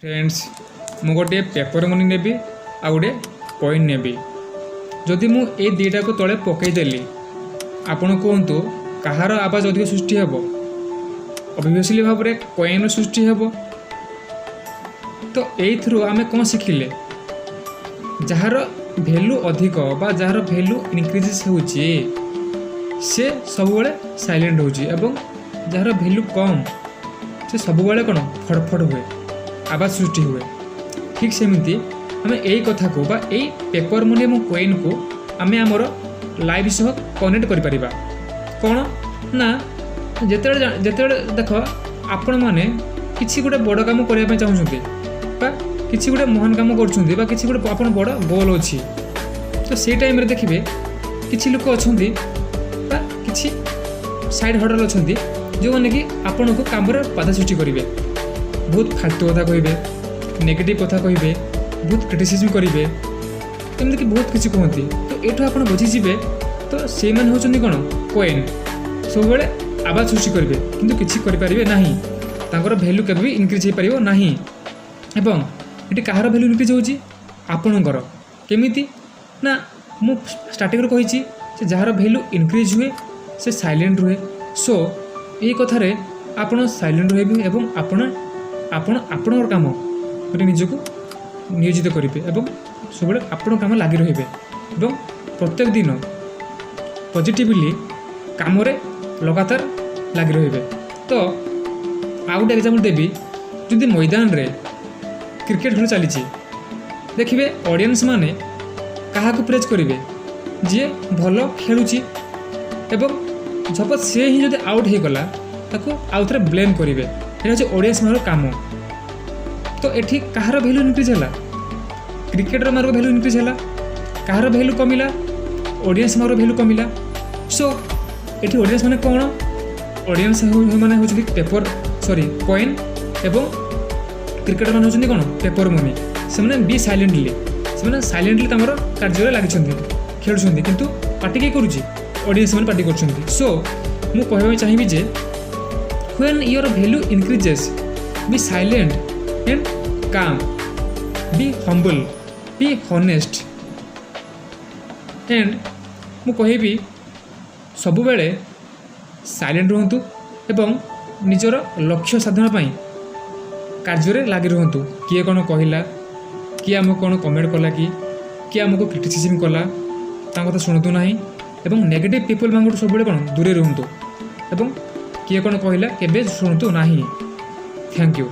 Friends मु गोटे paper money नेबी आ गोटे कॉइन नेबी जदि मु ए दुईटा को तले पकईदेली आपण कहतु कहार आवाज अधिक सृष्टि हेब ऑब्वियसली भाव में कॉइन सृष्टि हेब। तो एथरू आमे कौन शिखिले जार भैल्यू अधिक बा जार भैल्यू इनक्रीजेस होची से सबुबले साइलेंट होची एवं जार भैल्यू कम से सबुबले कौन फड़फड़ हुए आवाज सृष्टि हुए। ठीक सेमती आम यही कथा को बा यही पेपर मनी और कॉइन को आम आमर लाइफ सह कनेक्ट कर कौन ना जिते देख आपण मैंने किसी गोटे बड़ काम करने चाहते किसी गोटे महान काम कर किसी गोटे आप बड़ गोल अच्छी तो से टाइम देखिए किसी लोक अच्छा किसी साइड हडल अच्छा जो मैंने कि आपण को काम बाधा सृष्टि करेंगे बहुत फालतू कथा कहे नेगेटिव कथा कहे बहुत क्रिटिसिज्म करेंगे एमती बहुत किसी कहती तो ये आप बुझीजे तो से मैंने होती कौन कॉइन सब बड़े आवाज सृष्टि करेंगे किंतु किसी करें ना भैल्यू केवे भी इनक्रीज हो पार ना एवं ये कहार भैल्यू इनक्रीज होची आपणकर केमिति ना मु स्टार्टिंग कही जार भैल्यू इनक्रीज हुए से साइलेंट रुहे। सो ये कथार आपण साइलेंट रहे एवं आपण काम निजक नियोजित करेंगे एवं सब आपण काम लगी रे एवं प्रत्येक दिन पॉजिटिवली काम लगातार लगी रे। तो आउ गोटे एग्जांपल देवी जदि मैदान रे क्रिकेट खेल चली देखिए ऑडियंस माने क्या प्रेज करेंगे जी भल खेलुची एवं सपोज से ही जब आउट हो गला ताको आउ थे ब्लेम करेंगे ये हूँ ऑडियंस मान काम। तो ये कहार भैल्यू इनक्रीज है क्रिकेटर मार भैल्यू इनक्रीज है कहार भैल्यू कमिला ऑडियंस मार भैल्यू कमिला। सो ये ऑडियंस माने कौन ऑडियंस माने होती पेपर सॉरी कॉइन एवं क्रिकेटर माने होती कौन पेपर मनी से बी साइलेंटली से साइलेंटली कार्य लगी खेलुं किंतु पार्टी किए करुँच ऑडियंस मैंने पार्टी कर। सो मु कहवाई चाहिए जे when your value increases be silent and calm, be humble, be honest and मु कहबी सबु बेले साइलेंट रुहतु एवं निजर लक्ष्य साधन पाई कार्य लगी रुहतु। किए कौन कहला किए आमको कौन कमेंट कला कि आमको क्रिटिसिज्म कला कथा शुणुतु ना एवं नेगेटिव पीपल मांग सब कौन दूरे रुहतु एवं किए कौन कहला केबे शुणुतु ना। Thank you.